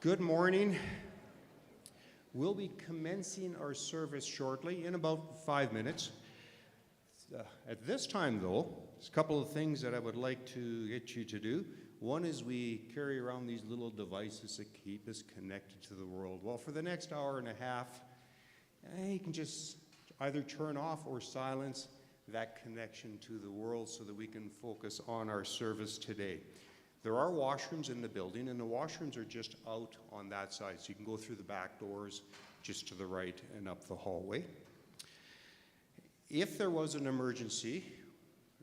Good morning. We'll be commencing our service shortly in about 5 minutes. At this time, though, there's a couple of things that I would like to get you to do. One is we carry around these little devices that keep us connected to the world. Well, for the next hour and a half, you can just either turn off or silence that connection to the world so that we can focus on our service today. There are washrooms in the building, and the washrooms are just out on that side, so you can go through the back doors just to the right and up the hallway. If there was an emergency,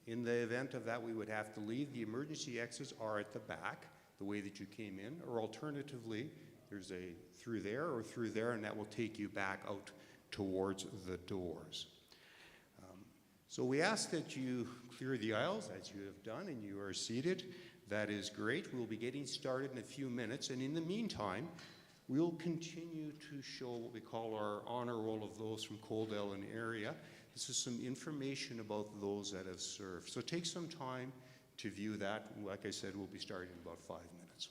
in the event of that we would have to leave, the emergency exits are at the back, the way that you came in, or alternatively, there's a through there or through there, and that will take you back out towards the doors. So we ask that you clear the aisles as you have done and you are seated. That is great. We'll be getting started in a few minutes, and in the meantime, we'll continue to show what we call our honor roll of those from Coaldale and area. This is some information about those that have served. So take some time to view that. Like I said, we'll be starting in about 5 minutes.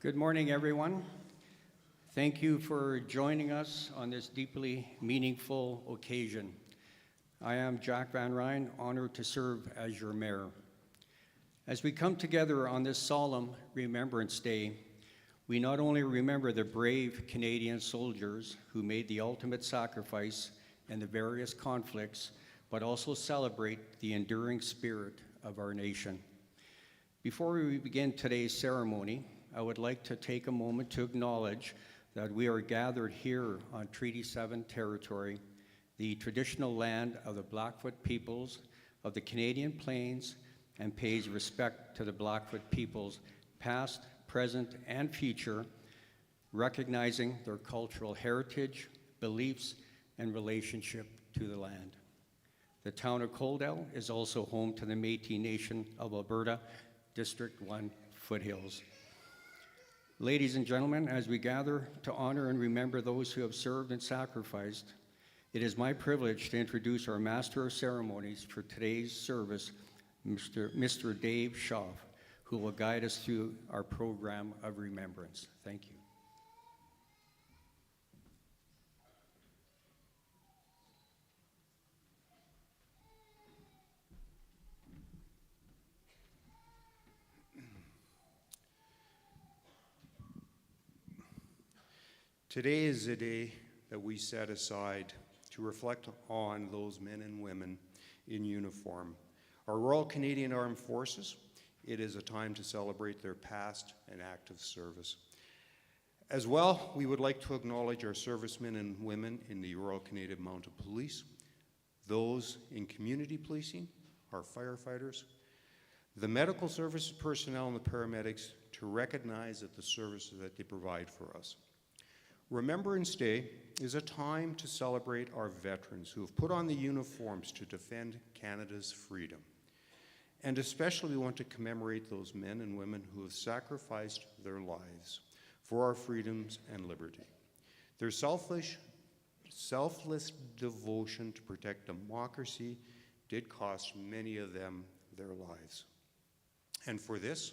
Good morning, everyone. Thank you for joining us on this deeply meaningful occasion. I am Jack Van Ryn, honored to serve as your mayor. As we come together on this solemn Remembrance Day, we not only remember the brave Canadian soldiers who made the ultimate sacrifice in the various conflicts, but also celebrate the enduring spirit of our nation. Before we begin today's ceremony, I would like to take a moment to acknowledge that we are gathered here on Treaty 7 territory, the traditional land of the Blackfoot peoples of the Canadian Plains, and pays respect to the Blackfoot peoples past, present, and future, recognizing their cultural heritage, beliefs, and relationship to the land. The town of Coaldale is also home to the Métis Nation of Alberta, District 1 Foothills. Ladies and gentlemen, as we gather to honor and remember those who have served and sacrificed, it is my privilege to introduce our Master of Ceremonies for today's service, Mr. Dave Schaaf, who will guide us through our program of remembrance. Thank you. Today is a day that we set aside to reflect on those men and women in uniform. Our Royal Canadian Armed Forces, it is a time to celebrate their past and active service. As well, we would like to acknowledge our servicemen and women in the Royal Canadian Mounted Police, those in community policing, our firefighters, the medical services personnel and the paramedics, to recognize that the services that they provide for us. Remembrance Day is a time to celebrate our veterans who have put on the uniforms to defend Canada's freedom. And especially we want to commemorate those men and women who have sacrificed their lives for our freedoms and liberty. Their selfless devotion to protect democracy did cost many of them their lives. And for this,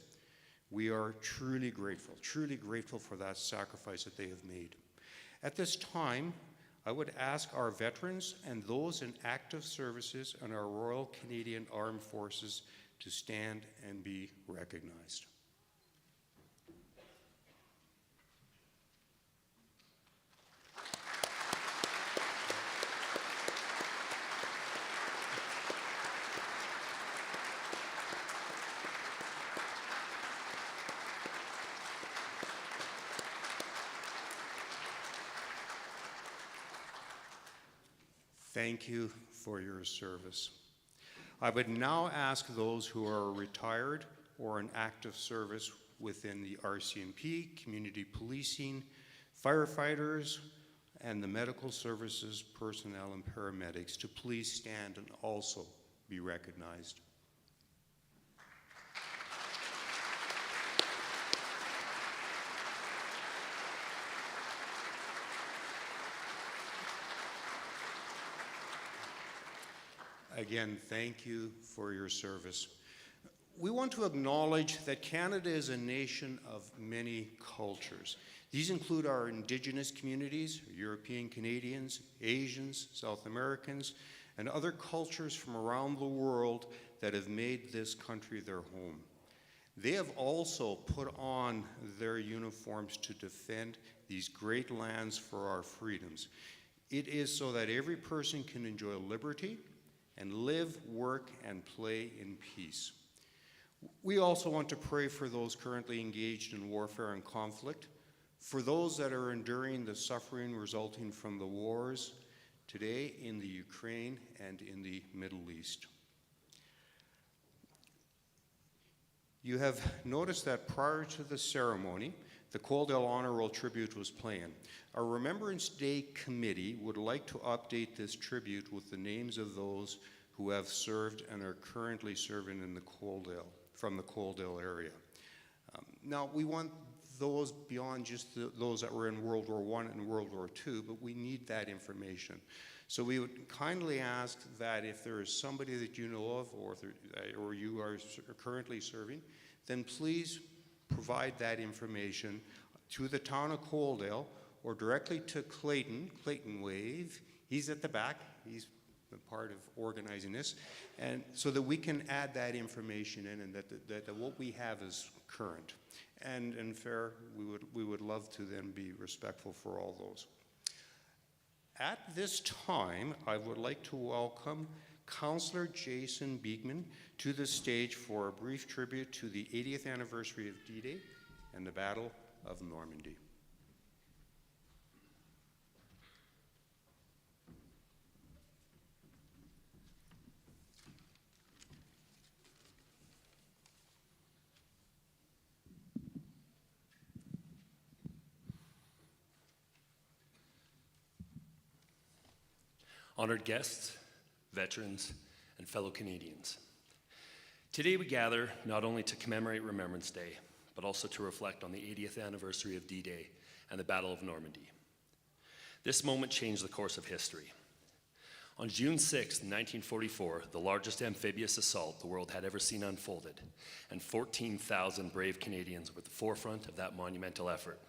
we are truly grateful for that sacrifice that they have made. At this time, I would ask our veterans and those in active services in our Royal Canadian Armed Forces to stand and be recognized. Thank you for your service. I would now ask those who are retired or in active service within the RCMP, community policing, firefighters, and the medical services personnel and paramedics to please stand and also be recognized. Again, thank you for your service. We want to acknowledge that Canada is a nation of many cultures. These include our Indigenous communities, European Canadians, Asians, South Americans, and other cultures from around the world that have made this country their home. They have also put on their uniforms to defend these great lands for our freedoms. It is so that every person can enjoy liberty and live, work, and play in peace. We also want to pray for those currently engaged in warfare and conflict, for those that are enduring the suffering resulting from the wars today in the Ukraine and in the Middle East. You have noticed that prior to the ceremony, the Coaldale Honor Roll tribute was playing. Our Remembrance Day committee would like to update this tribute with the names of those who have served and are currently serving in the from the Coaldale area. Now, we want those beyond just those that were in World War I and World War II, but we need that information. So we would kindly ask that if there is somebody that you know of or you are currently serving, then please provide that information to the town of Coaldale or directly to Clayton Wave. He's at the back. He's a part of organizing this, and so that we can add that information in, and that what we have is current and fair. We would love to then be respectful for all those. At this time, I would like to welcome Councillor Jason Beekman to the stage for a brief tribute to the 80th anniversary of D-Day and the Battle of Normandy. Honored guests, veterans, and fellow Canadians. Today we gather not only to commemorate Remembrance Day, but also to reflect on the 80th anniversary of D-Day and the Battle of Normandy. This moment changed the course of history. On June 6, 1944, the largest amphibious assault the world had ever seen unfolded, and 14,000 brave Canadians were at the forefront of that monumental effort.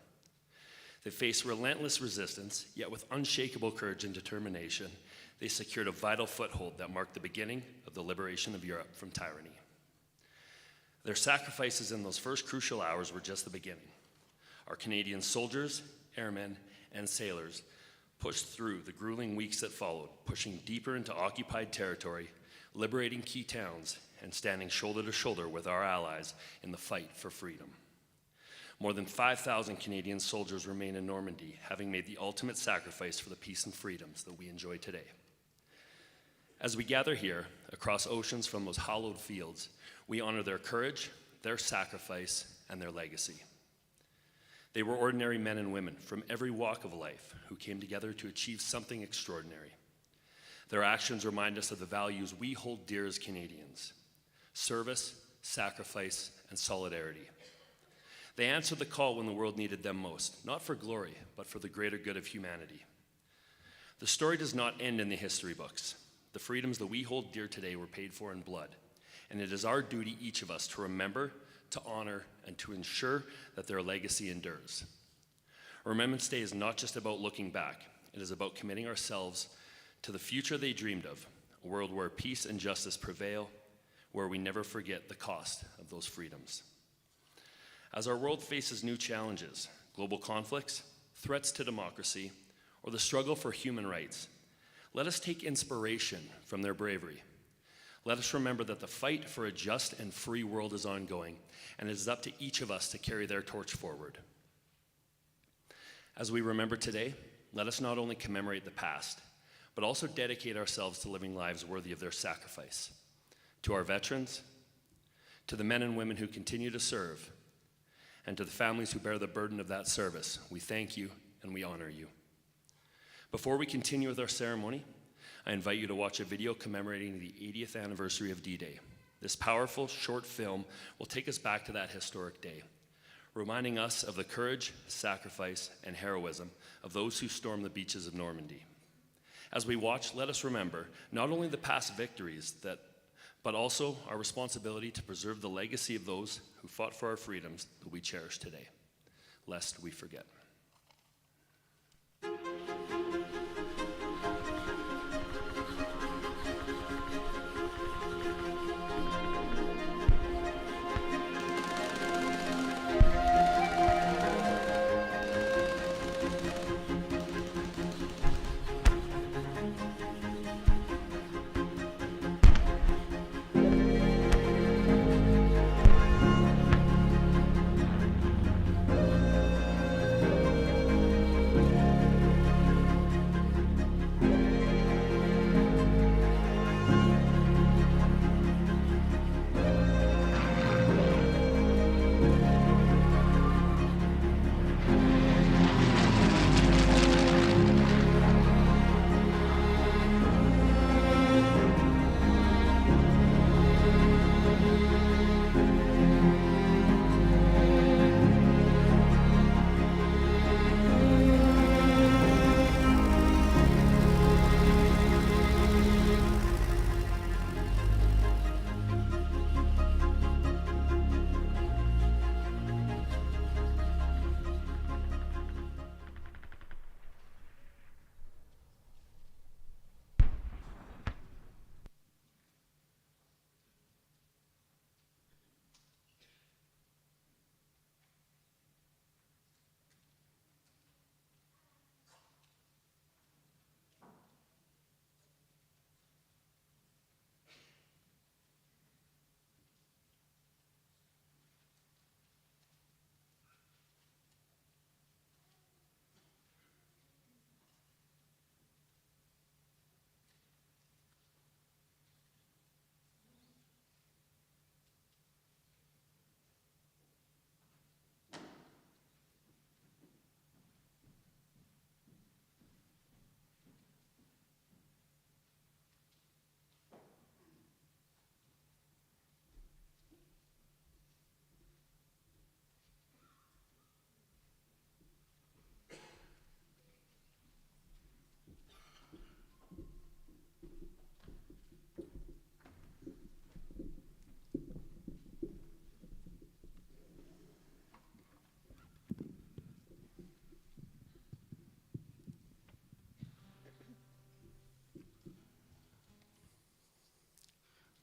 They faced relentless resistance, yet with unshakable courage and determination, they secured a vital foothold that marked the beginning of the liberation of Europe from tyranny. Their sacrifices in those first crucial hours were just the beginning. Our Canadian soldiers, airmen, and sailors pushed through the grueling weeks that followed, pushing deeper into occupied territory, liberating key towns, and standing shoulder to shoulder with our allies in the fight for freedom. More than 5,000 Canadian soldiers remain in Normandy, having made the ultimate sacrifice for the peace and freedoms that we enjoy today. As we gather here, across oceans from those hallowed fields, we honor their courage, their sacrifice, and their legacy. They were ordinary men and women from every walk of life who came together to achieve something extraordinary. Their actions remind us of the values we hold dear as Canadians: service, sacrifice, and solidarity. They answered the call when the world needed them most, not for glory, but for the greater good of humanity. The story does not end in the history books. The freedoms that we hold dear today were paid for in blood, and it is our duty, each of us, to remember, to honor, and to ensure that their legacy endures. Remembrance Day is not just about looking back. It is about committing ourselves to the future they dreamed of, a world where peace and justice prevail, where we never forget the cost of those freedoms. As our world faces new challenges, global conflicts, threats to democracy, or the struggle for human rights, let us take inspiration from their bravery. Let us remember that the fight for a just and free world is ongoing, and it is up to each of us to carry their torch forward. As we remember today, let us not only commemorate the past, but also dedicate ourselves to living lives worthy of their sacrifice. To our veterans, to the men and women who continue to serve, and to the families who bear the burden of that service, we thank you and we honor you. Before we continue with our ceremony, I invite you to watch a video commemorating the 80th anniversary of D-Day. This powerful short film will take us back to that historic day, reminding us of the courage, sacrifice, and heroism of those who stormed the beaches of Normandy. As we watch, let us remember not only the past victories, but also our responsibility to preserve the legacy of those who fought for our freedoms that we cherish today, lest we forget.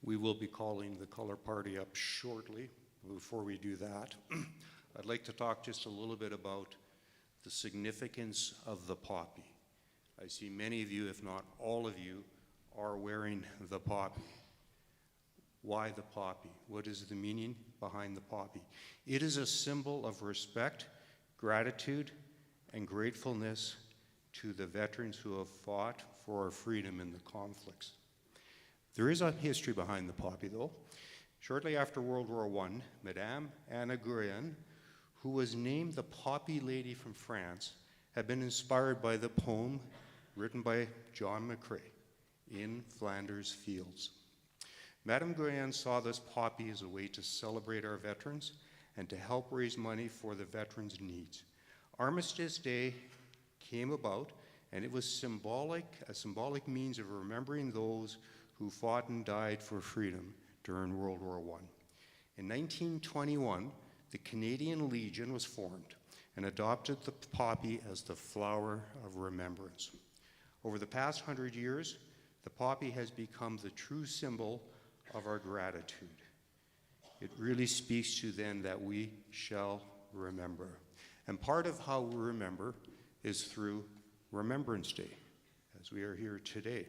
We will be calling the color party up shortly. Before we do that, I'd like to talk just a little bit about the significance of the poppy. I see many of you, if not all of you, are wearing the poppy. Why the poppy? What is the meaning behind the poppy? It is a symbol of respect, gratitude, and gratefulness to the veterans who have fought for our freedom in the conflicts. There is a history behind the poppy, though. Shortly after World War I, Madame Anna Guerin, who was named the Poppy Lady from France, had been inspired by the poem written by John McCrae, In Flanders Fields. Madame Guerin saw this poppy as a way to celebrate our veterans and to help raise money for the veterans' needs. Armistice Day came about, and it was a symbolic means of remembering those who fought and died for freedom during World War I. In 1921, the Canadian Legion was formed and adopted the poppy as the flower of remembrance. Over the past 100 years, the poppy has become the true symbol of our gratitude. It really speaks to then that we shall remember. And part of how we remember is through Remembrance Day, as we are here today.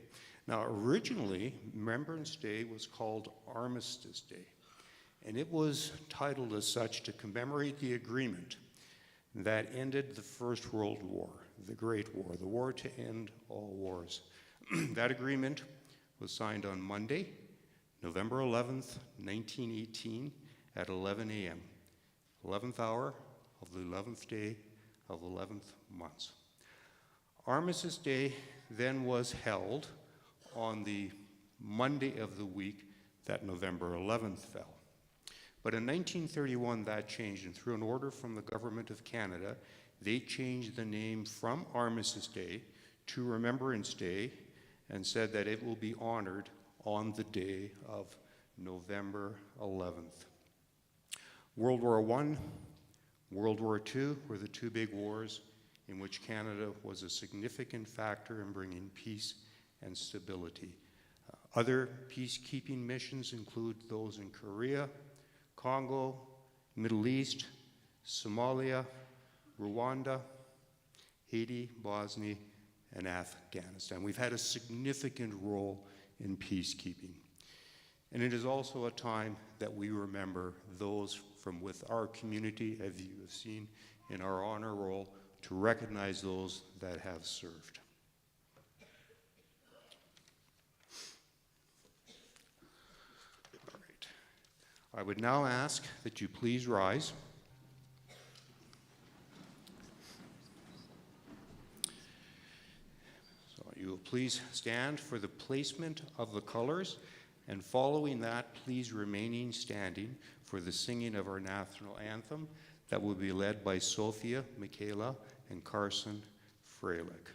Now, originally, Remembrance Day was called Armistice Day, and it was titled as such to commemorate the agreement that ended the First World War, the Great War, the war to end all wars. That agreement was signed on Monday, November 11th, 1918, at 11 a.m., 11th hour of the 11th day of the 11th month. Armistice Day then was held on the Monday of the week that November 11th fell. But in 1931, that changed, and through an order from the Government of Canada, they changed the name from Armistice Day to Remembrance Day and said that it will be honored on the day of November 11th. World War I, World War II were the two big wars in which Canada was a significant factor in bringing peace and stability. Other peacekeeping missions include those in Korea, Congo, Middle East, Somalia, Rwanda, Haiti, Bosnia, and Afghanistan. We've had a significant role in peacekeeping. And it is also a time that we remember those from with our community, as you have seen in our honor roll, to recognize those that have served. All right. I would now ask that you please rise. So you will please stand for the placement of the colors, and following that, please remaining standing for the singing of our national anthem that will be led by Sophia, Michaela, and Carson Freilich.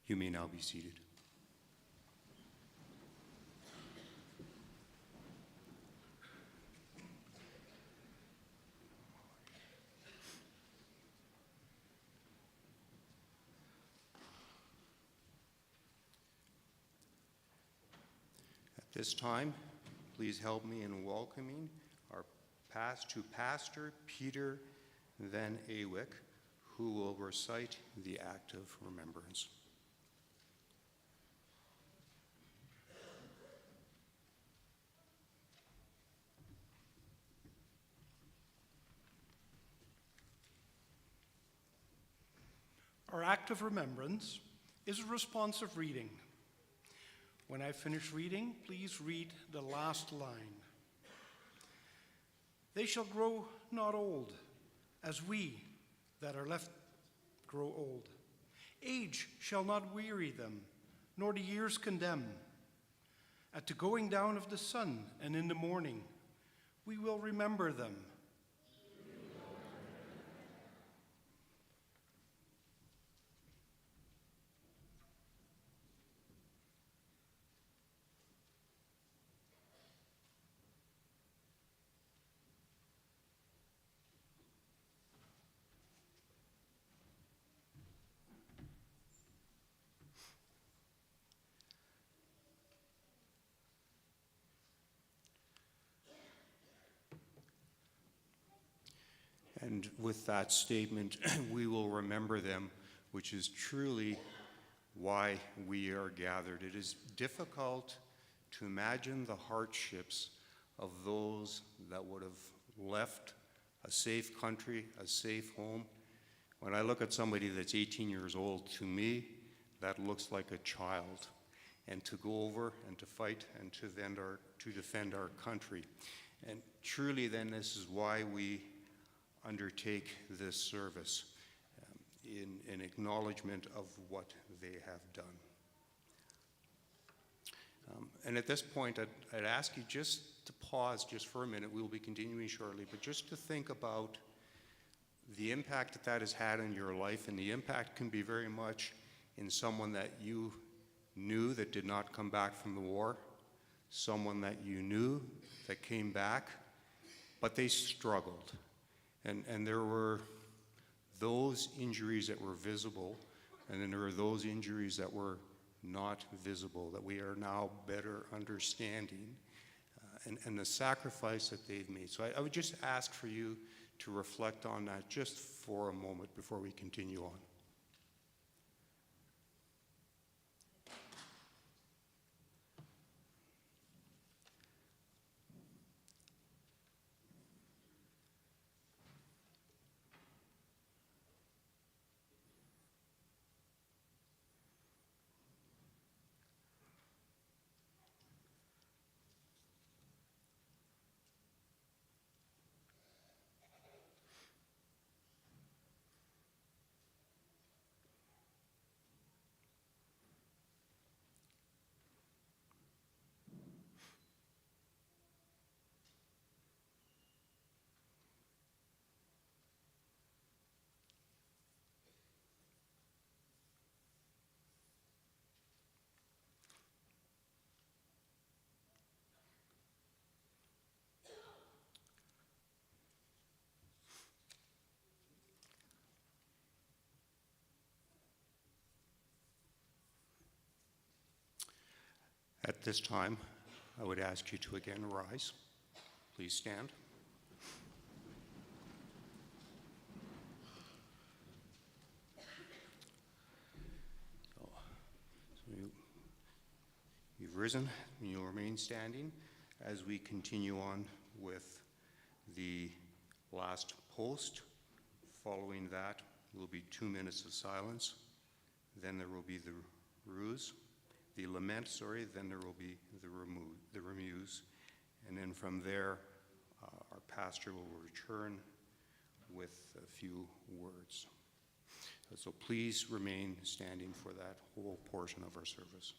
You may now be seated. At this time, please help me in welcoming our Pastor Peter Van Awick, who will recite the act of remembrance. Our act of remembrance is a responsive reading. When I finish reading, please read the last line. They shall grow not old, as we that are left grow old. Age shall not weary them, nor the years condemn. At the going down of the sun and in the morning, we will remember them. And with that statement, we will remember them, which is truly why we are gathered. It is difficult to imagine the hardships of those that would have left a safe country, a safe home. When I look at somebody that's 18 years old, to me, that looks like a child. And to go over and to fight and to defend our country. And truly then, this is why we undertake this service in acknowledgement of what they have done. And at this point, I'd ask you just to pause just for a minute. We will be continuing shortly, but just to think about the impact that that has had in your life, and the impact can be very much in someone that you knew that did not come back from the war, someone that you knew that came back, but they struggled. And there were those injuries that were visible, and then there were those injuries that were not visible, that we are now better understanding, and the sacrifice that they've made. So I would just ask for you to reflect on that just for a moment before we continue on. At this time, I would ask you to again rise. Please stand. You've risen, and you'll remain standing as we continue on with the last post. Following that will be 2 minutes of silence. Then there will be the lament, then there will be the remuse, and then from there, our pastor will return with a few words. So please remain standing for that whole portion of our service.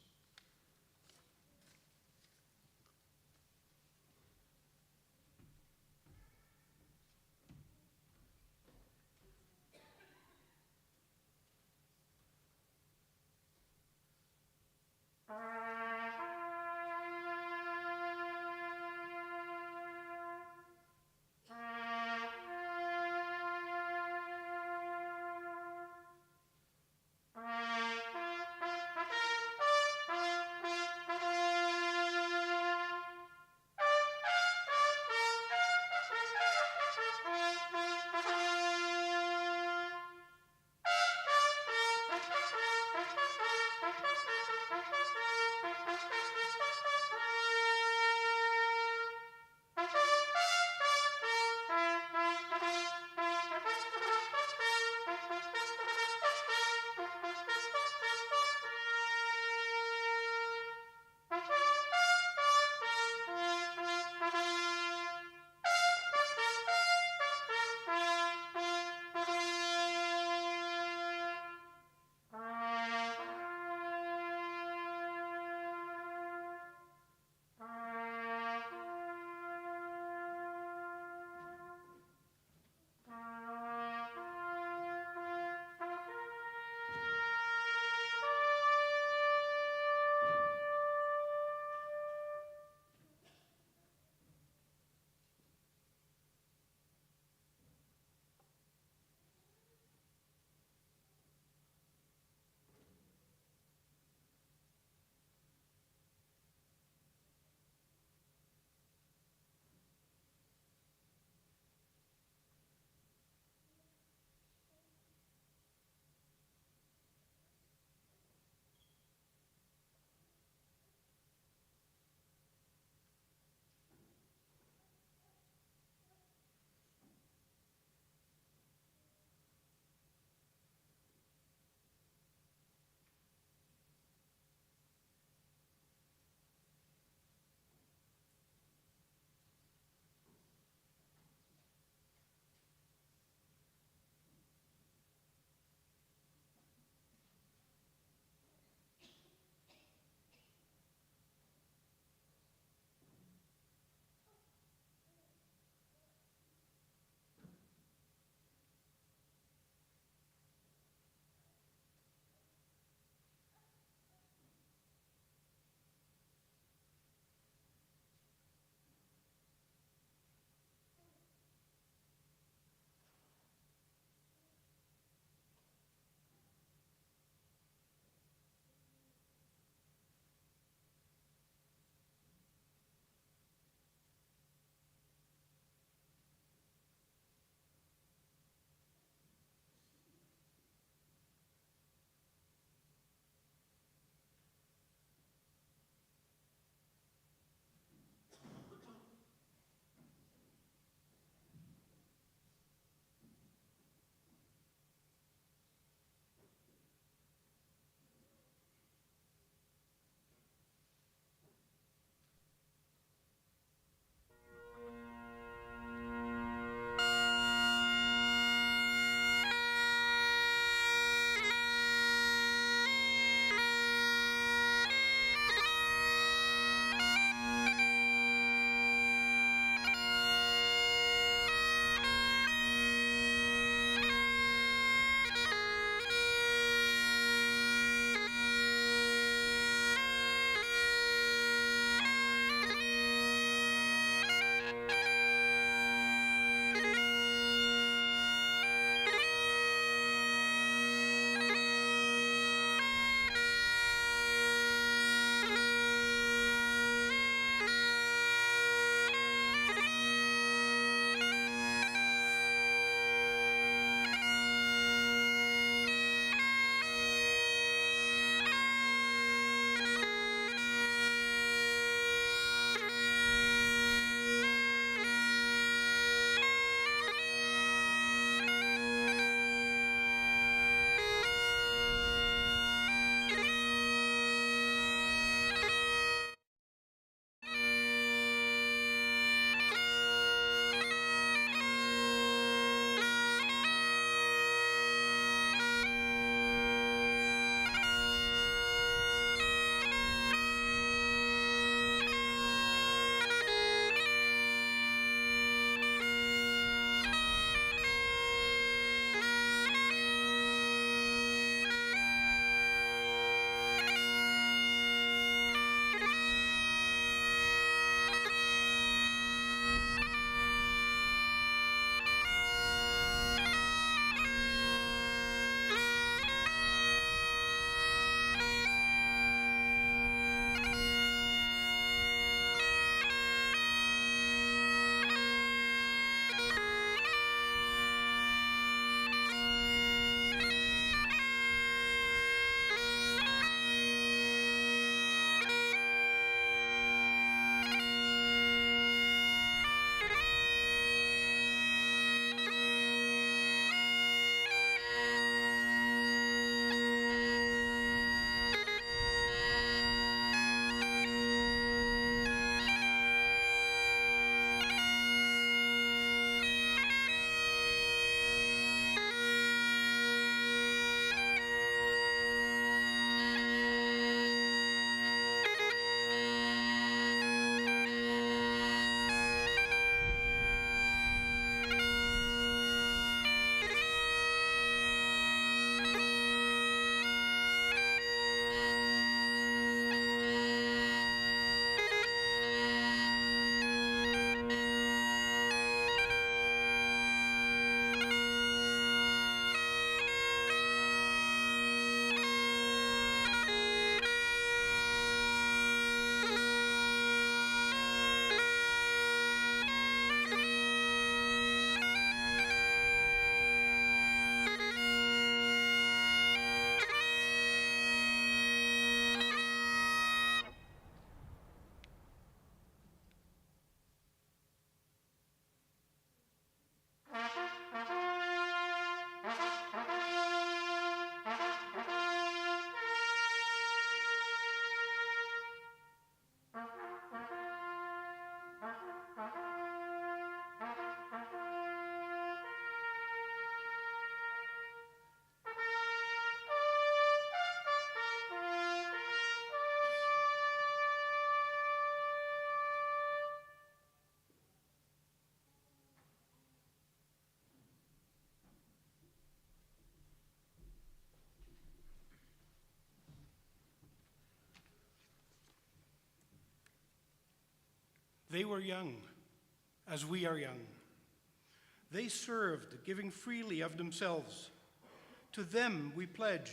They were young, as we are young. They served, giving freely of themselves. To them we pledge,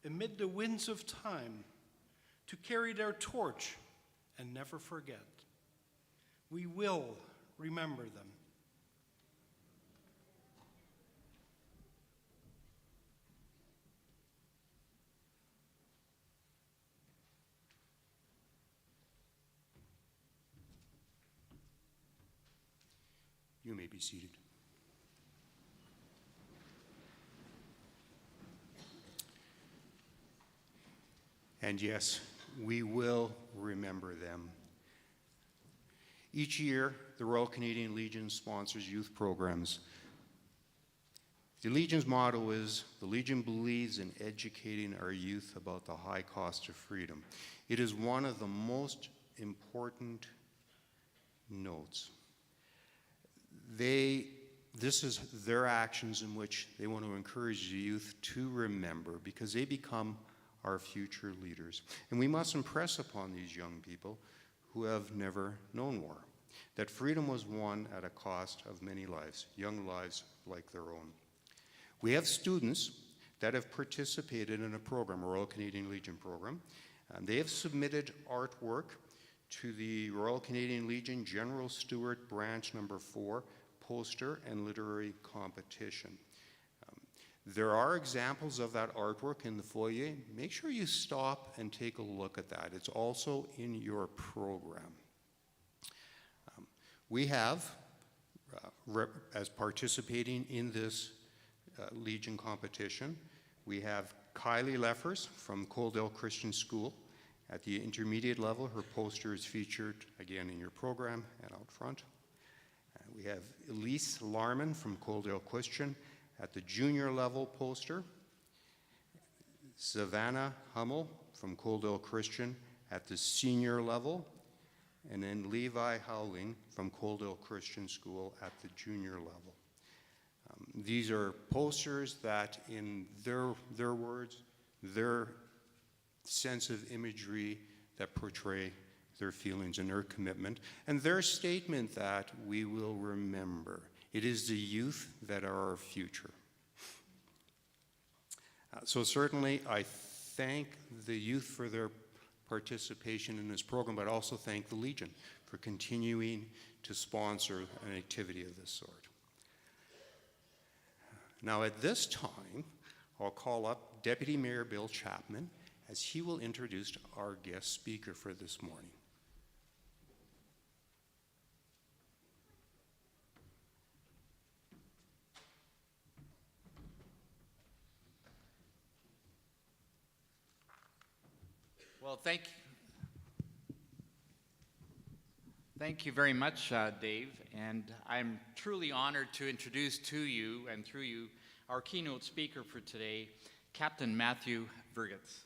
amid the winds of time, to carry their torch and never forget. We will remember them. You may be seated. And yes, we will remember them. Each year, the Royal Canadian Legion sponsors youth programs. The Legion's motto is, "The Legion believes in educating our youth about the high cost of freedom." It is one of the most important notes. This is their actions in which they want to encourage the youth to remember, because they become our future leaders. And we must impress upon these young people who have never known war that freedom was won at a cost of many lives, young lives like their own. We have students that have participated in a program, a Royal Canadian Legion program, and they have submitted artwork to the Royal Canadian Legion General Stewart Branch Number 4 poster and literary competition. There are examples of that artwork in the foyer. Make sure you stop and take a look at that. It's also in your program. We have, as participating in this Legion competition, we have Kylie Leffers from Coaldale Christian School. At the intermediate level, her poster is featured again in your program and out front. We have Elise Larman from Coaldale Christian at the junior level poster. Savannah Hummel from Coaldale Christian at the senior level. And then Levi Howling from Coaldale Christian School at the junior level. These are posters that, in their words, their sense of imagery that portray their feelings and their commitment, and their statement that we will remember. It is the youth that are our future. So certainly I thank the youth for their participation in this program, but also thank the Legion for continuing to sponsor an activity of this sort. Now at this time, I'll call up Deputy Mayor Bill Chapman as he will introduce our guest speaker for this morning. Well, thank you very much, Dave, and I'm truly honored to introduce to you and through you our keynote speaker for today, Captain Matthew Vergitz.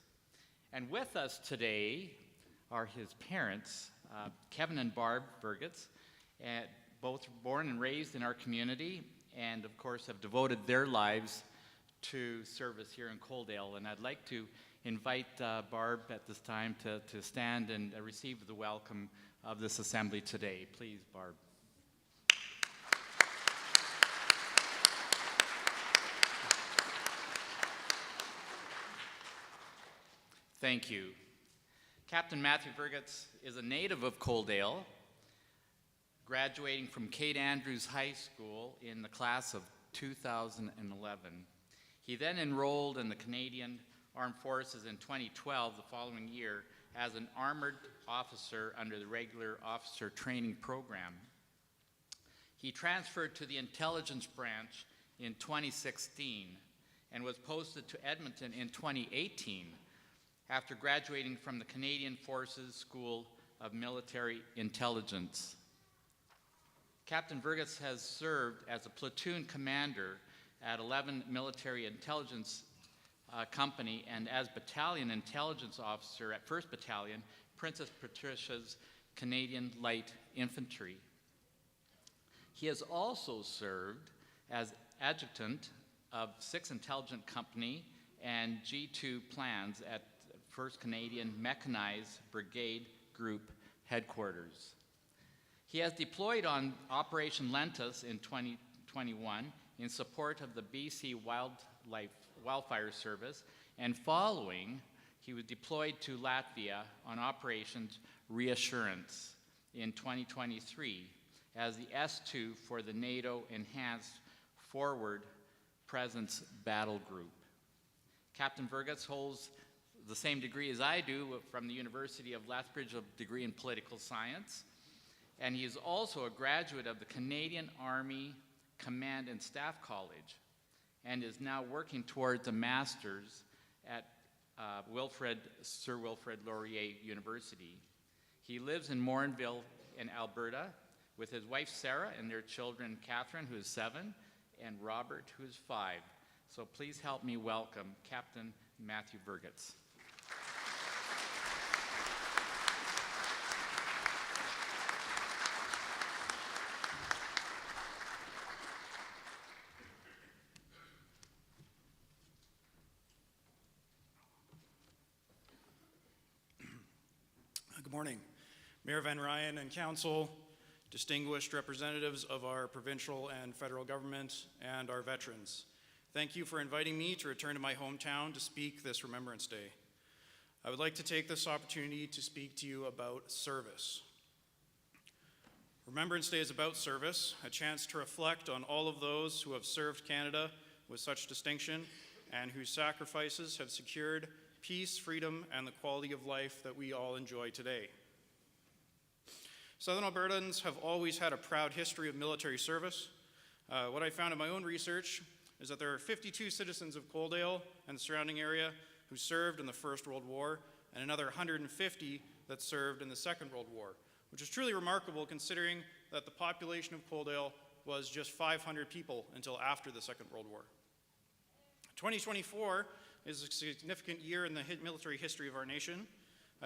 And with us today are his parents, Kevin and Barb Vergitz, both born and raised in our community, and of course have devoted their lives to service here in Coaldale. And I'd like to invite Barb at this time to stand and receive the welcome of this assembly today. Please, Barb. Thank you. Captain Matthew Vergitz is a native of Coaldale, graduating from Kate Andrews High School in the class of 2011. He then enrolled in the Canadian Armed Forces in 2012, the following year, as an armored officer under the regular officer training program. He transferred to the intelligence branch in 2016 and was posted to Edmonton in 2018 after graduating from the Canadian Forces School of Military Intelligence. Captain Vergitz has served as a platoon commander at 11 Military Intelligence Company and as battalion intelligence officer at 1st Battalion, Princess Patricia's Canadian Light Infantry. He has also served as adjutant of 6th Intelligence Company and G2 plans at 1st Canadian Mechanized Brigade Group Headquarters. He has deployed on Operation Lentus in 2021 in support of the BC Wildfire Service, and following, he was deployed to Latvia on Operation Reassurance in 2023 as the S2 for the NATO Enhanced Forward Presence Battle Group. Captain Vergets holds the same degree as I do from the University of Lethbridge, a degree in political science. And he is also a graduate of the Canadian Army Command and Staff College and is now working towards a master's at Sir Wilfrid Laurier University. He lives in Morinville in Alberta with his wife Sarah and their children Catherine, who is 7, and Robert, who is 5. So please help me welcome Captain Matthew Vergets. Good morning, Mayor Van Ryan and Council, distinguished representatives of our provincial and federal government, and our veterans. Thank you for inviting me to return to my hometown to speak this Remembrance Day. I would like to take this opportunity to speak to you about service. Remembrance Day is about service, a chance to reflect on all of those who have served Canada with such distinction and whose sacrifices have secured peace, freedom, and the quality of life that we all enjoy today. Southern Albertans have always had a proud history of military service. What I found in my own research is that there are 52 citizens of Coaldale and the surrounding area who served in the First World War, and another 150 that served in the Second World War, which is truly remarkable considering that the population of Coaldale was just 500 people until after the Second World War. 2024 is a significant year in the military history of our nation.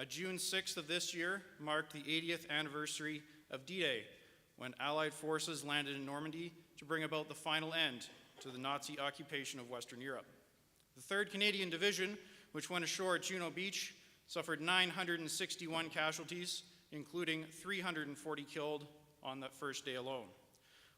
June 6th of this year marked the 80th anniversary of D-Day, when Allied forces landed in Normandy to bring about the final end to the Nazi occupation of Western Europe. The 3rd Canadian Division, which went ashore at Juno Beach, suffered 961 casualties, including 340 killed on that first day alone.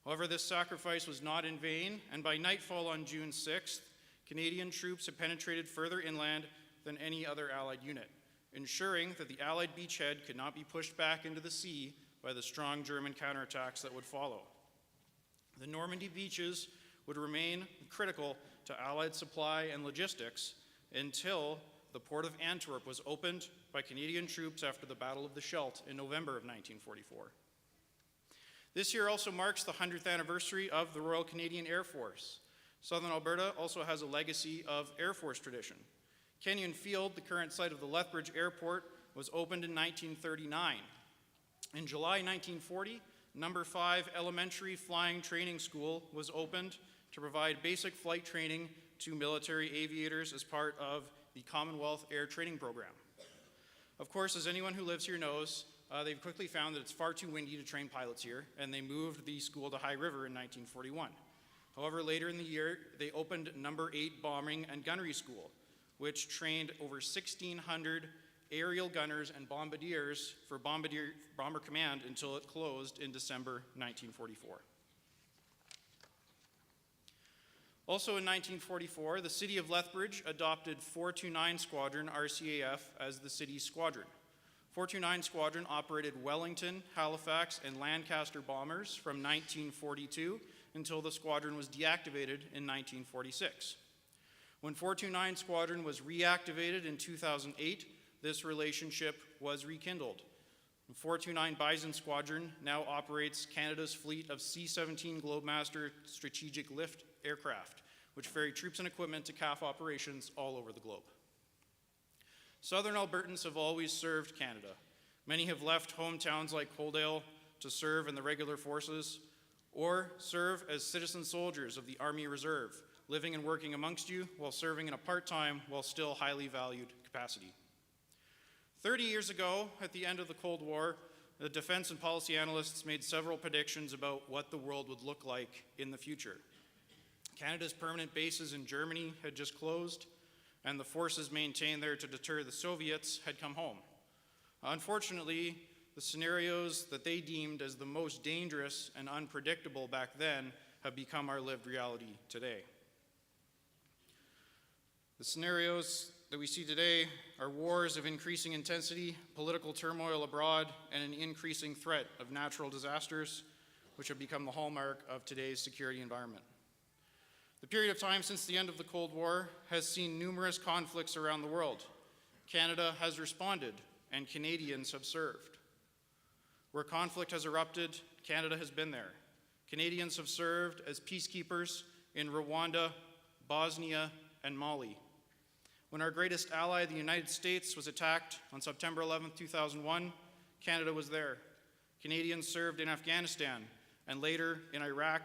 However, this sacrifice was not in vain, and by nightfall on June 6th, Canadian troops had penetrated further inland than any other Allied unit, ensuring that the Allied beachhead could not be pushed back into the sea by the strong German counterattacks that would follow. The Normandy beaches would remain critical to Allied supply and logistics until the port of Antwerp was opened by Canadian troops after the Battle of the Scheldt in November of 1944. This year also marks the 100th anniversary of the Royal Canadian Air Force. Southern Alberta also has a legacy of Air Force tradition. Kenyon Field, the current site of the Lethbridge Airport, was opened in 1939. In July 1940, No. 5 Elementary Flying Training School was opened to provide basic flight training to military aviators as part of the Commonwealth Air Training Program. Of course, as anyone who lives here knows, they've quickly found that it's far too windy to train pilots here, and they moved the school to High River in 1941. However, later in the year, they opened No. 8 Bombing and Gunnery School, which trained over 1,600 aerial gunners and bombardiers for Bomber Command until it closed in December 1944. Also in 1944, the city of Lethbridge adopted 429 Squadron RCAF as the city's squadron. 429 Squadron operated Wellington, Halifax, and Lancaster bombers from 1942 until the squadron was deactivated in 1946. When 429 Squadron was reactivated in 2008, this relationship was rekindled. 429 Bison Squadron now operates Canada's fleet of C-17 Globemaster strategic lift aircraft, which ferry troops and equipment to CAF operations all over the globe. Southern Albertans have always served Canada. Many have left hometowns like Coaldale to serve in the regular forces or serve as citizen soldiers of the Army Reserve, living and working amongst you while serving in a part-time while still highly valued capacity. 30 years ago, at the end of the Cold War, the defense and policy analysts made several predictions about what the world would look like in the future. Canada's permanent bases in Germany had just closed, and the forces maintained there to deter the Soviets had come home. Unfortunately, the scenarios that they deemed as the most dangerous and unpredictable back then have become our lived reality today. The scenarios that we see today are wars of increasing intensity, political turmoil abroad, and an increasing threat of natural disasters, which have become the hallmark of today's security environment. The period of time since the end of the Cold War has seen numerous conflicts around the world. Canada has responded, and Canadians have served. Where conflict has erupted, Canada has been there. Canadians have served as peacekeepers in Rwanda, Bosnia, and Mali. When our greatest ally, the United States, was attacked on September 11, 2001, Canada was there. Canadians served in Afghanistan and later in Iraq,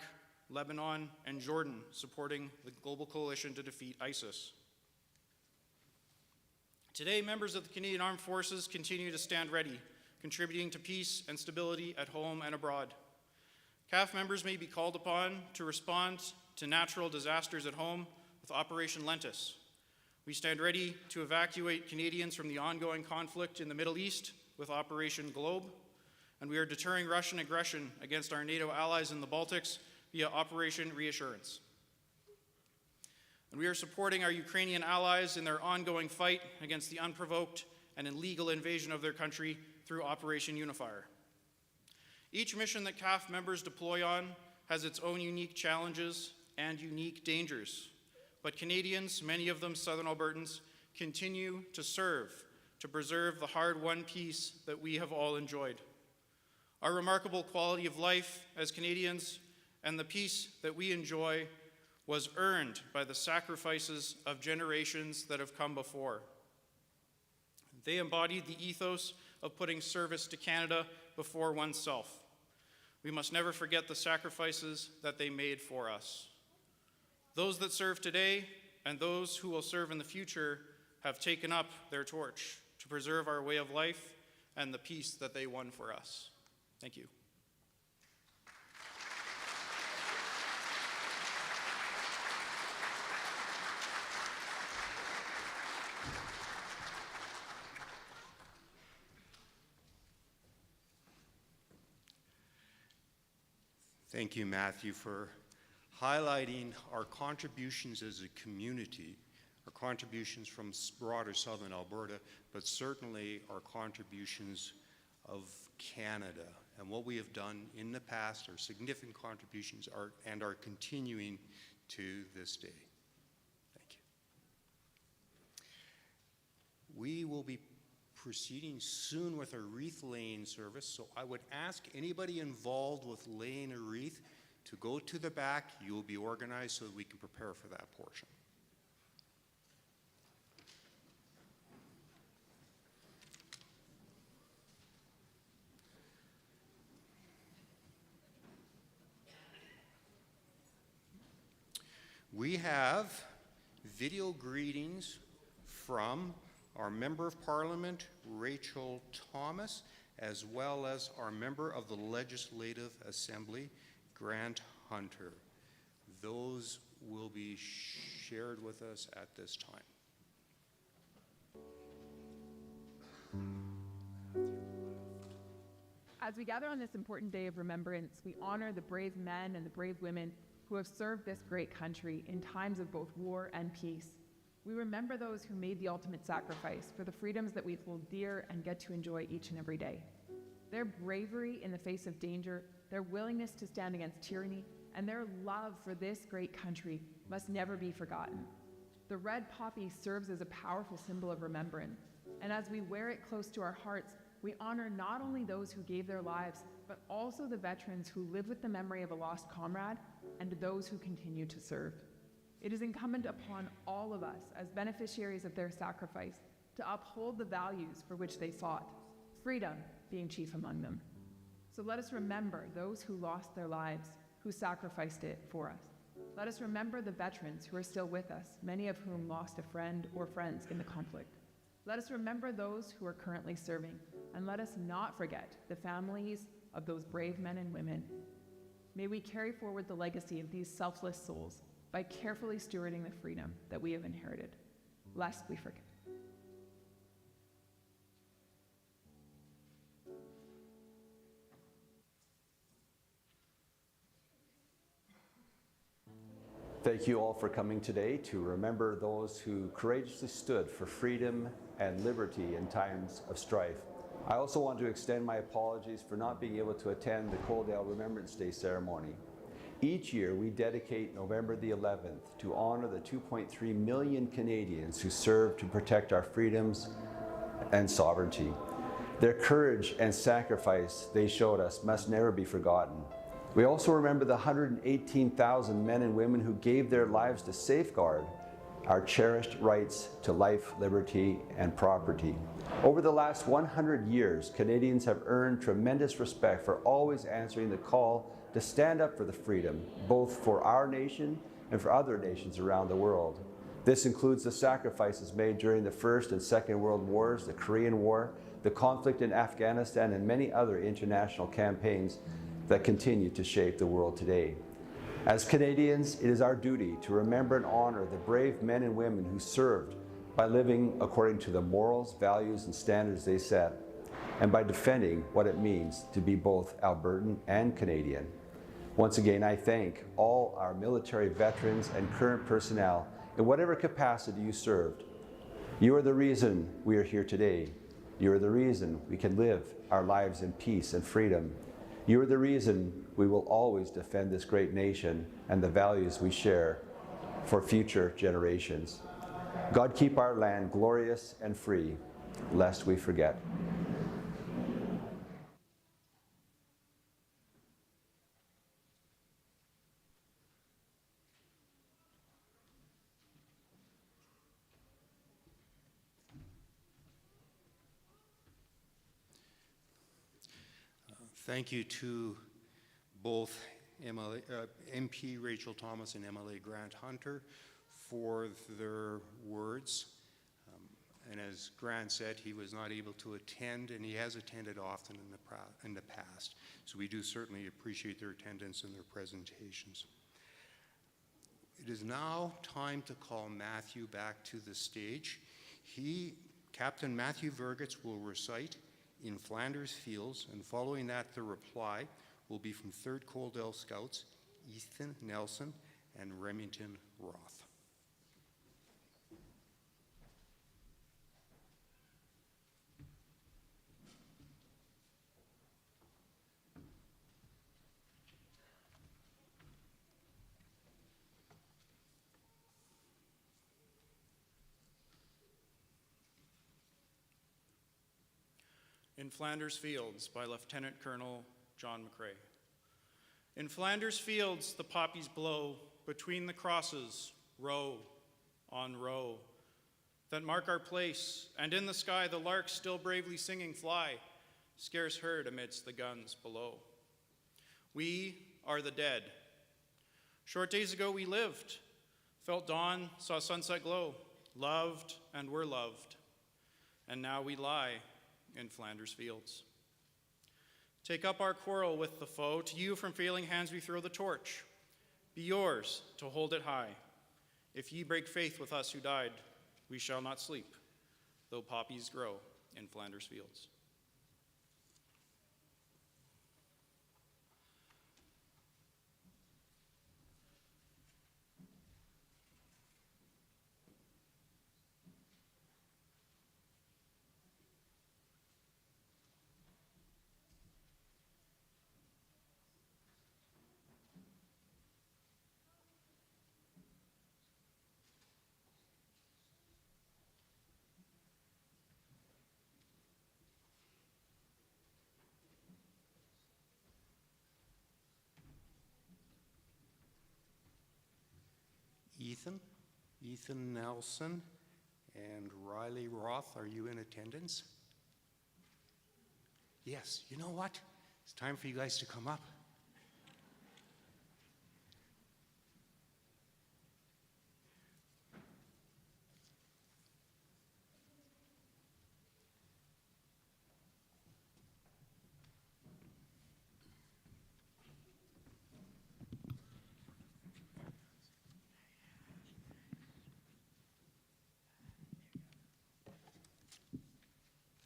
Lebanon, and Jordan, supporting the global coalition to defeat ISIS. Today, members of the Canadian Armed Forces continue to stand ready, contributing to peace and stability at home and abroad. CAF members may be called upon to respond to natural disasters at home with Operation Lentis. We stand ready to evacuate Canadians from the ongoing conflict in the Middle East with Operation Globe, and we are deterring Russian aggression against our NATO allies in the Baltics via Operation Reassurance. And we are supporting our Ukrainian allies in their ongoing fight against the unprovoked and illegal invasion of their country through Operation Unifier. Each mission that CAF members deploy on has its own unique challenges and unique dangers. But Canadians, many of them Southern Albertans, continue to serve to preserve the hard-won peace that we have all enjoyed. Our remarkable quality of life as Canadians and the peace that we enjoy was earned by the sacrifices of generations that have come before. They embodied the ethos of putting service to Canada before oneself. We must never forget the sacrifices that they made for us. Those that serve today and those who will serve in the future have taken up their torch to preserve our way of life and the peace that they won for us. Thank you. Thank you, Matthew, for highlighting our contributions as a community, our contributions from broader Southern Alberta, but certainly our contributions of Canada and what we have done in the past, our significant contributions and are continuing to this day. Thank you. We will be proceeding soon with our wreath laying service, so I would ask anybody involved with laying a wreath to go to the back. You will be organized so that we can prepare for that portion. We have video greetings from our Member of Parliament, Rachel Thomas, as well as our Member of the Legislative Assembly, Grant Hunter. Those will be shared with us at this time. As we gather on this important day of remembrance, we honor the brave men and the brave women who have served this great country in times of both war and peace. We remember those who made the ultimate sacrifice for the freedoms that we hold dear and get to enjoy each and every day. Their bravery in the face of danger, their willingness to stand against tyranny, and their love for this great country must never be forgotten. The red poppy serves as a powerful symbol of remembrance, and as we wear it close to our hearts, we honor not only those who gave their lives, but also the veterans who live with the memory of a lost comrade and those who continue to serve. It is incumbent upon all of us as beneficiaries of their sacrifice to uphold the values for which they fought, freedom being chief among them. So let us remember those who lost their lives, who sacrificed it for us. Let us remember the veterans who are still with us, many of whom lost a friend or friends in the conflict. Let us remember those who are currently serving, and let us not forget the families of those brave men and women. May we carry forward the legacy of these selfless souls by carefully stewarding the freedom that we have inherited, lest we forget. Thank you all for coming today to remember those who courageously stood for freedom and liberty in times of strife. I also want to extend my apologies for not being able to attend the Coaldale Remembrance Day ceremony. Each year we dedicate November the 11th to honor the 2.3 million Canadians who served to protect our freedoms and sovereignty. Their courage and sacrifice they showed us must never be forgotten. We also remember the 118,000 men and women who gave their lives to safeguard our cherished rights to life, liberty, and property. Over the last 100 years, Canadians have earned tremendous respect for always answering the call to stand up for the freedom, both for our nation and for other nations around the world. This includes the sacrifices made during the First and Second World Wars, the Korean War, the conflict in Afghanistan, and many other international campaigns that continue to shape the world today. As Canadians, it is our duty to remember and honor the brave men and women who served by living according to the morals, values, and standards they set, and by defending what it means to be both Albertan and Canadian. Once again, I thank all our military veterans and current personnel in whatever capacity you served. You are the reason we are here today. You are the reason we can live our lives in peace and freedom. You are the reason we will always defend this great nation and the values we share for future generations. God keep our land glorious and free, lest we forget. Thank you to both MP Rachel Thomas and MLA Grant Hunter for their words. And as Grant said, he was not able to attend, and he has attended often in the past. So we do certainly appreciate their attendance and their presentations. It is now time to call Matthew back to the stage. Captain Matthew Vergitz will recite In Flanders Fields, and following that, the reply will be from 3rd Coaldale Scouts, Ethan Nelson and Remington Roth. In Flanders Fields by Lieutenant Colonel John McCrae. In Flanders Fields the poppies blow between the crosses, row on row, that mark our place, and in the sky the larks still bravely singing fly, scarce heard amidst the guns below. We are the dead. Short days ago we lived, felt dawn, saw sunset glow, loved and were loved, and now we lie in Flanders Fields. Take up our quarrel with the foe. To you from failing hands we throw the torch. Be yours to hold it high. If ye break faith with us who died, we shall not sleep, though poppies grow in Flanders Fields. Ethan Nelson and Riley Roth, are you in attendance? Yes, you know what? It's time for you guys to come up.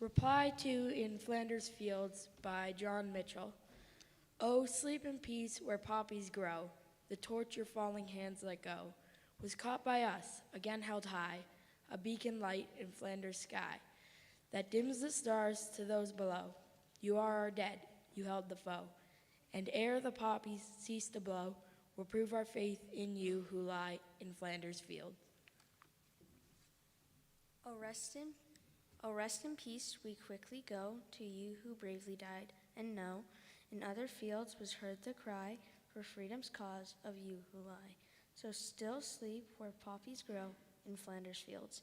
Reply to In Flanders Fields by John Mitchell. Oh, sleep in peace where poppies grow. the torch your falling hands let go, was caught by us, again held high, a beacon light in Flanders' sky, that dims the stars to those below. You are our dead, you held the foe, and ere the poppies cease to blow, we'll prove our faith in you who lie in Flanders field. O rest in peace, we quickly go to you who bravely died, and know, in other fields was heard the cry for freedom's cause of you who lie. So still sleep where poppies grow in Flanders fields.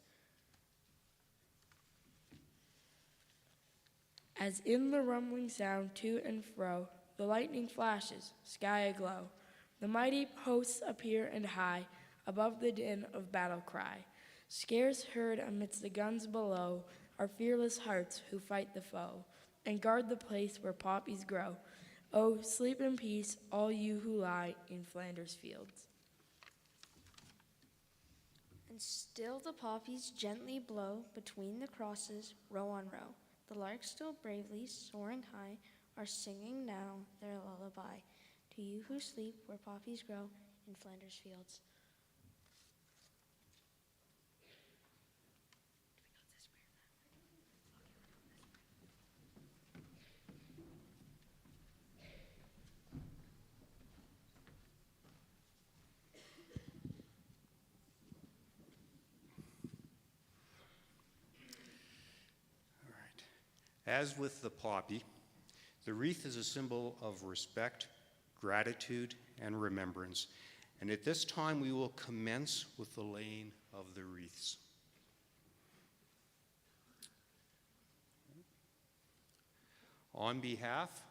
As in the rumbling sound to and fro, the lightning flashes, sky aglow, the mighty hosts appear and high, above the din of battle cry. Scarce heard amidst the guns below, are fearless hearts who fight the foe, and guard the place where poppies grow. Oh, sleep in peace, all you who lie in Flanders fields. And still the poppies gently blow between the crosses, row on row. The larks still bravely, soaring high, are singing now their lullaby to you who sleep where poppies grow in Flanders fields. As with the poppy, the wreath is a symbol of respect, gratitude, and remembrance. And at this time, we will commence with the laying of the wreaths. On behalf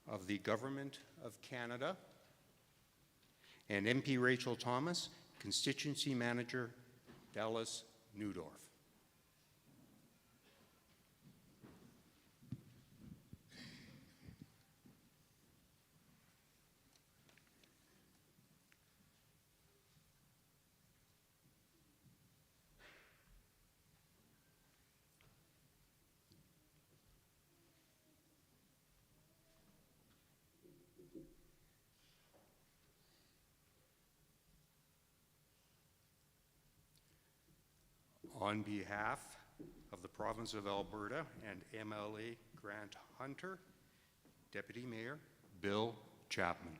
of the Government of Canada and MP Rachel Thomas, Constituency Manager Dallas Newdorf. On behalf of the Province of Alberta and MLA Grant Hunter, Deputy Mayor Bill Chapman.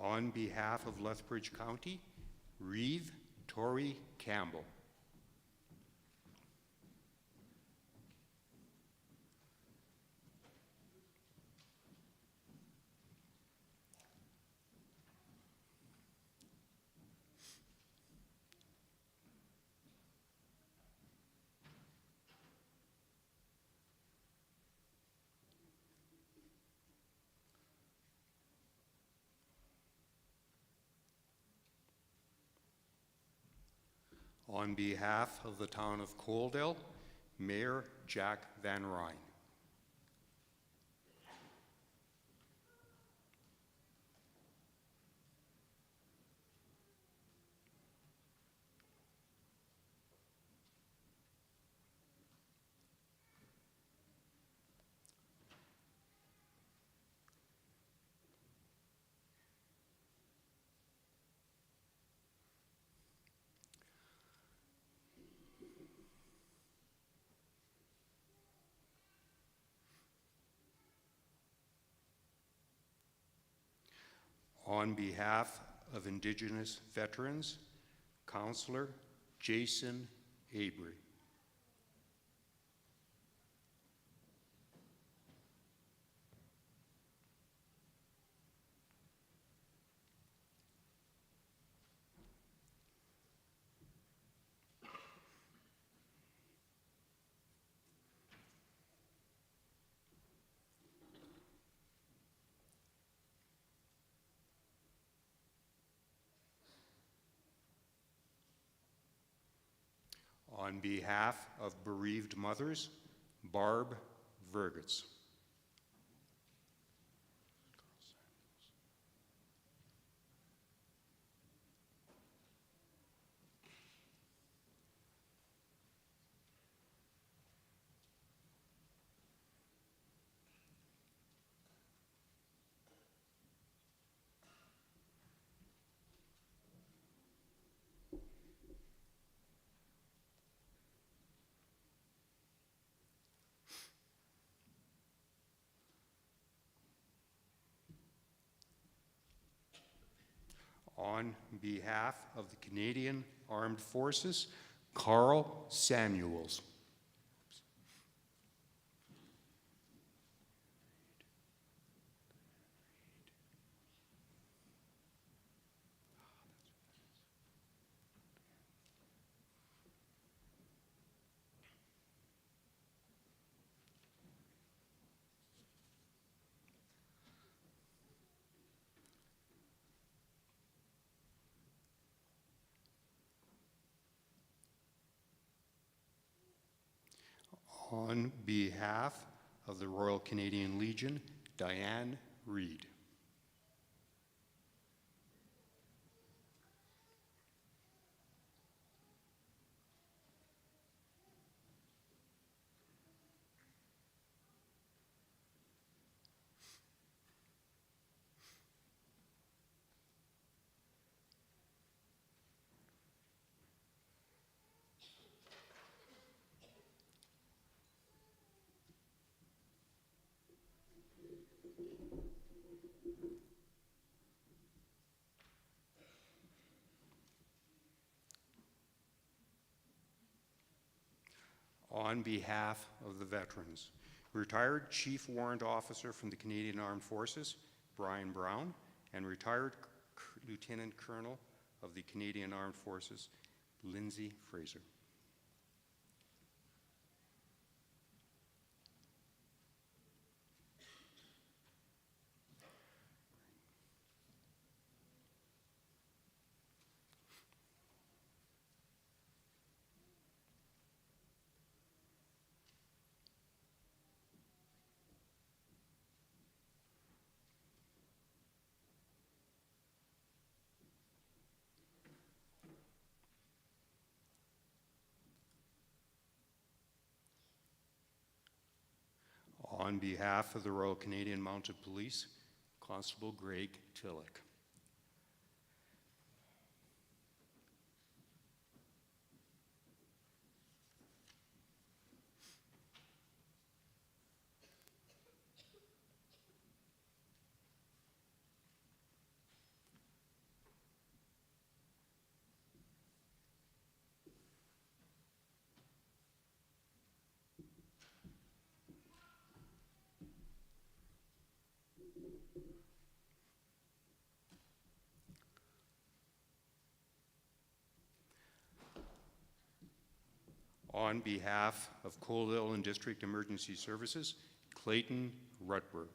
On behalf of Lethbridge County, Reeve Torrey Campbell. On behalf of the town of Coaldale, Mayor Jack Van Ryn. On behalf of Indigenous veterans, Councillor Jason Avery. On behalf of bereaved mothers, Barb Vergitz. On behalf of the Canadian Armed Forces, Carl Samuels. On behalf of the Royal Canadian Legion, Diane Reed. On behalf of the veterans, retired Chief Warrant Officer from the Canadian Armed Forces, Brian Brown, and retired Lieutenant Colonel of the Canadian Armed Forces, Lindsay Fraser. On behalf of the Royal Canadian Mounted Police, Constable Greg Tillich. On behalf of Coaldale and District Emergency Services, Clayton Rutberg.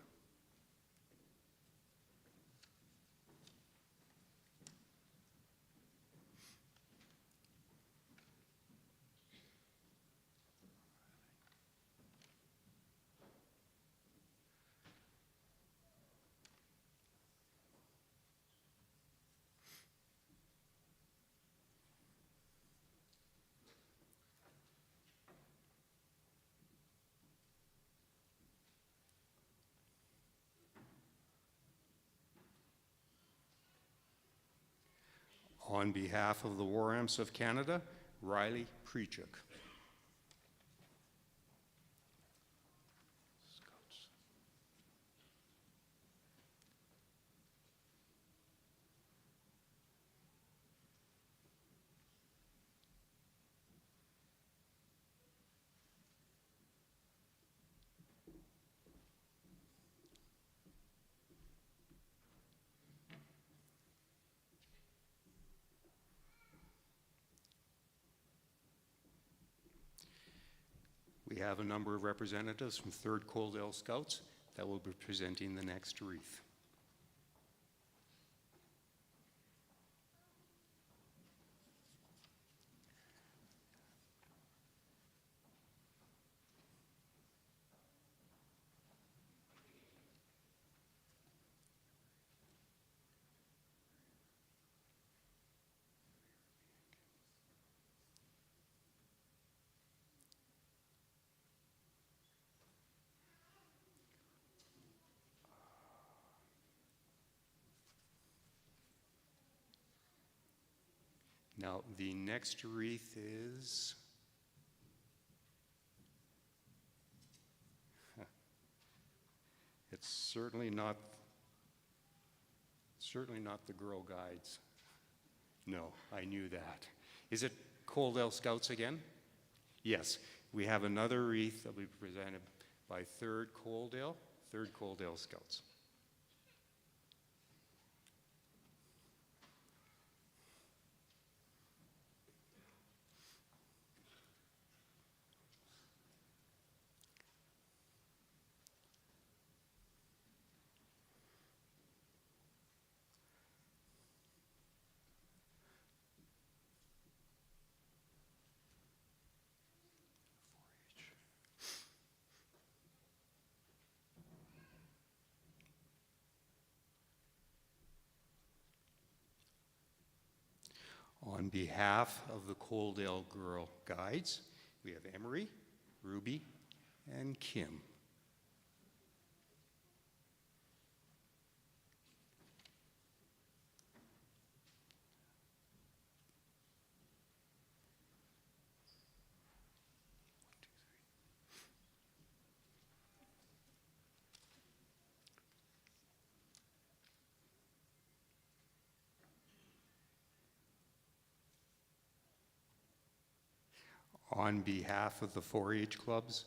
On behalf of the War Amps of Canada, Riley Prechuk. We have a number of representatives from 3rd Coaldale Scouts that will be presenting the next wreath. Now, the next wreath is, it's certainly not the Girl Guides. No, I knew that. Is it Coaldale Scouts again? Yes, we have another wreath that will be presented by 3rd Coaldale Scouts. On behalf of the Coaldale Girl Guides, we have Emery, Ruby, and Kim. On behalf of the 4-H clubs,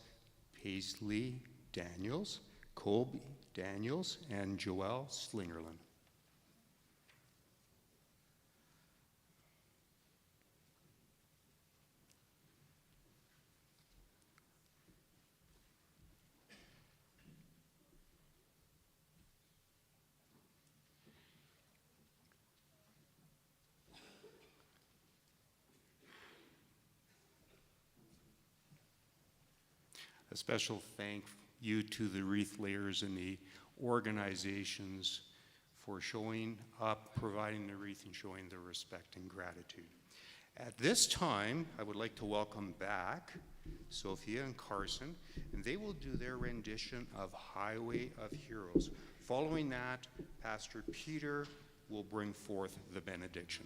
Paisley Daniels, Colby Daniels, and Joelle Slingerland. A special thank you to the wreath layers and the organizations for showing up, providing the wreath, and showing their respect and gratitude. At this time, I would like to welcome back Sophia and Carson, and they will do their rendition of Highway of Heroes. Following that, Pastor Peter will bring forth the benediction.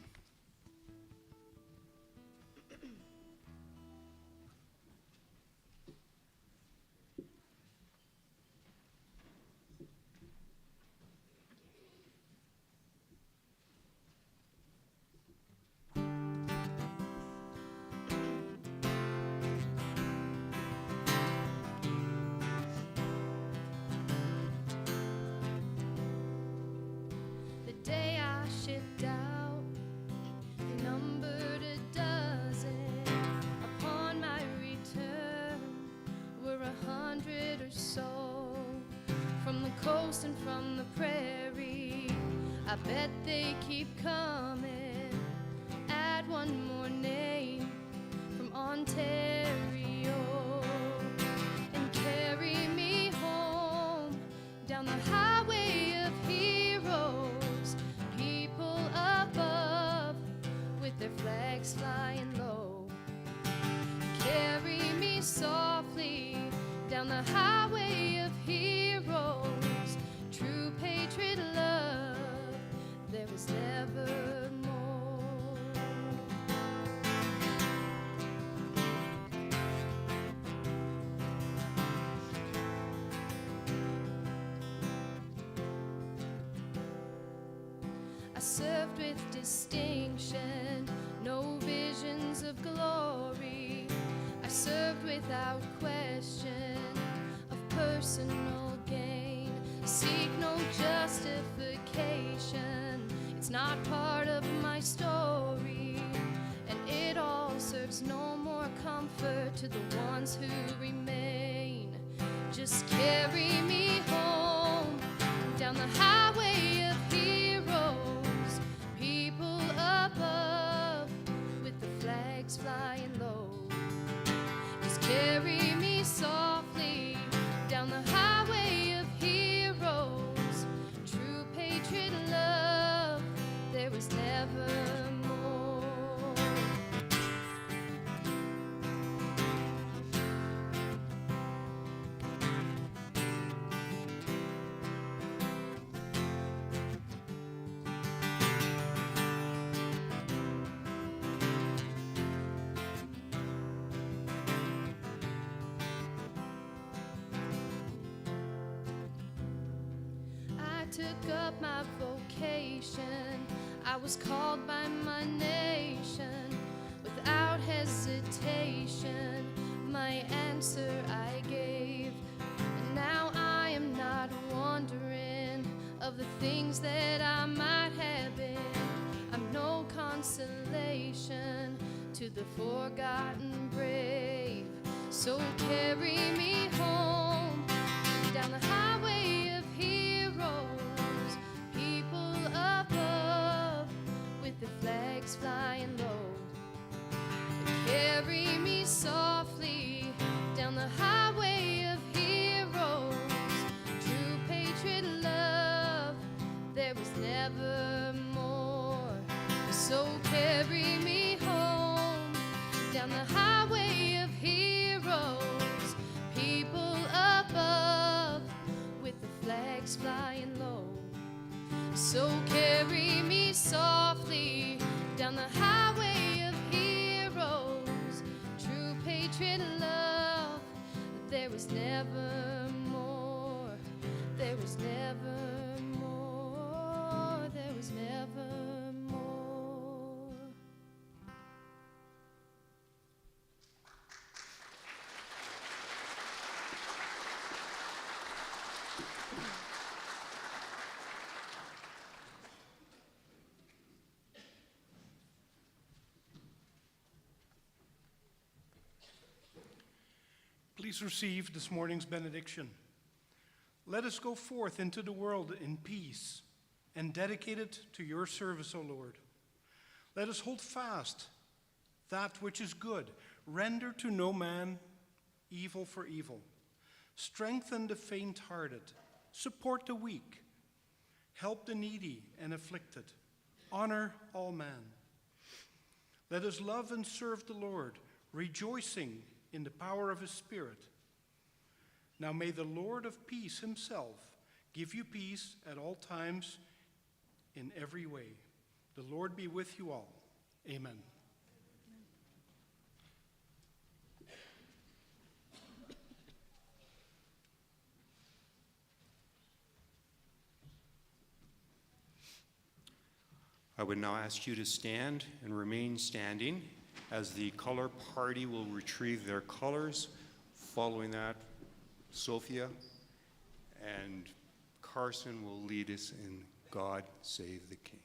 And from the prairie, I bet they keep coming. Add one more name from Ontario and carry me home down the highway of heroes. People above with their flags flying low. Carry me softly down the highway of heroes. True patriot love, there was never more. I served with distinction, no visions of glory. I served without question of personal gain. Seek no justification, it's not part of my story, and it all serves no more comfort to the ones who remain. Just carry me home down the highway of heroes, people above with the flags flying low. Just carry me softly down the highway of heroes. True patriot love, there was never more. took up my vocation. I was called by my nation. Without hesitation, my answer I gave. And now I am not wondering of the things that I might have been. I'm no consolation to the forgotten brave. So carry me home down the highway of heroes, people above with the flags flying low. Carry me softly down the highway of heroes, true patriot love, there was never more. So carry me home down the highway of heroes, people above with the flags flying low. So carry me softly down the highway of heroes, true patriot love, there was never more, there was never more, there was never more. Please receive this morning's benediction. Let us go forth into the world in peace and dedicate it to your service, O Lord. Let us hold fast that which is good. Render to no man evil for evil. Strengthen the faint-hearted. Support the weak. Help the needy and afflicted. Honor all men. Let us love and serve the Lord, rejoicing in the power of his Spirit. Now may the Lord of peace himself give you peace at all times in every way. The Lord be with you all. Amen. I would now ask you to stand and remain standing as the color party will retrieve their colors. Following that, Sophia and Carson will lead us in God Save the King.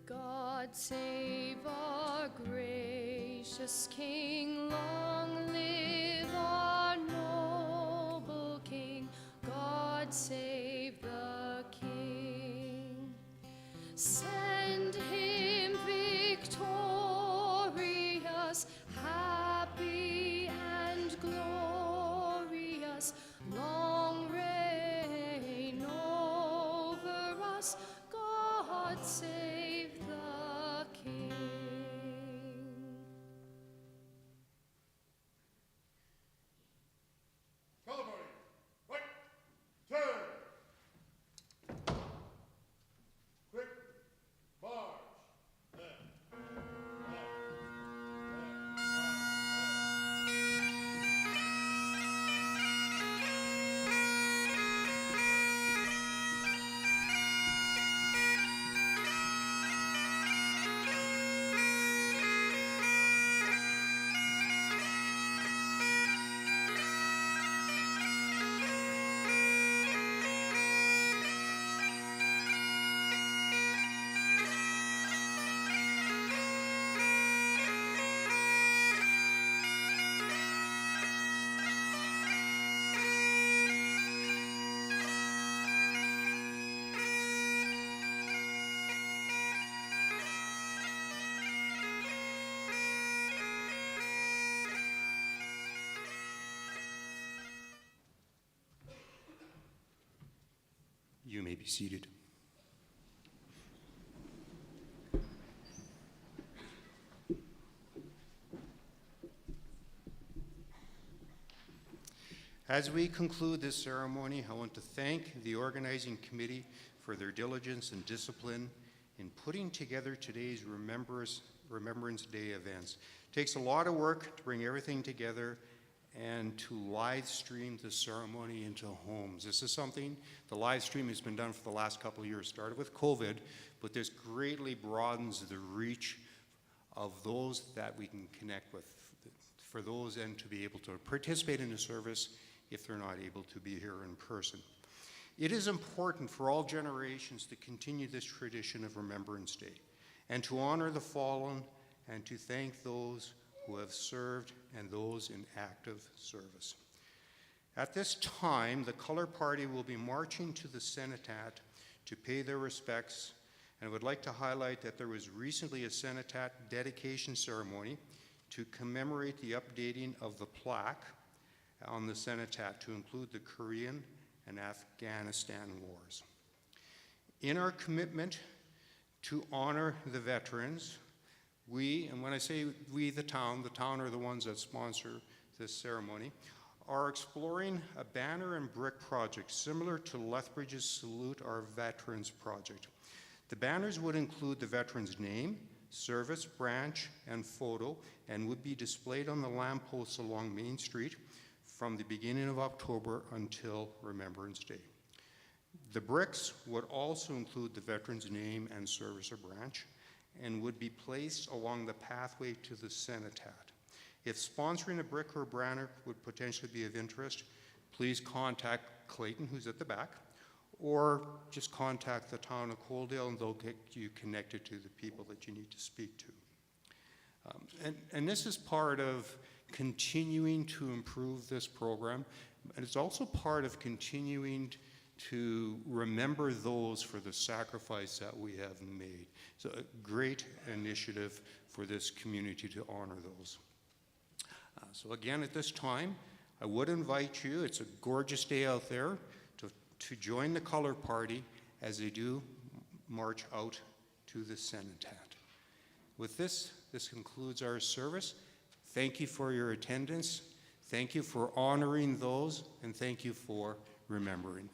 God save our gracious King, long live our noble King. God save the King. Send him victorious, happy and glorious, long reign over us. God save the King. You may be seated. As we conclude this ceremony, I want to thank the organizing committee for their diligence and discipline in putting together today's Remembrance Day events. It takes a lot of work to bring everything together and to live stream the ceremony into homes. This is something, the live stream has been done for the last couple of years, started with COVID, but this greatly broadens the reach of those that we can connect with, for those then to be able to participate in the service if they're not able to be here in person. It is important for all generations to continue this tradition of Remembrance Day and to honor the fallen and to thank those who have served and those in active service. At this time, the Color Party will be marching to the Cenotaph to pay their respects, and I would like to highlight that there was recently a Cenotaph dedication ceremony to commemorate the updating of the plaque on the Cenotaph to include the Korean and Afghanistan wars. In our commitment to honor the veterans, we, and when I say we, the town are the ones that sponsor this ceremony, are exploring a banner and brick project similar to Lethbridge's Salute Our Veterans project. The banners would include the veteran's name, service, branch, and photo, and would be displayed on the lampposts along Main Street from the beginning of October until Remembrance Day. The bricks would also include the veteran's name and service or branch and would be placed along the pathway to the Cenotaph. If sponsoring a brick or banner would potentially be of interest, please contact Clayton, who's at the back, or just contact the town of Coaldale and they'll get you connected to the people that you need to speak to. And this is part of continuing to improve this program, and it's also part of continuing to remember those for the sacrifice that we have made. So a great initiative for this community to honor those. So again, at this time, I would invite you, it's a gorgeous day out there, to join the Color Party as they do march out to the Cenotaph. With this concludes our service. Thank you for your attendance. Thank you for honoring those, and thank you for remembering.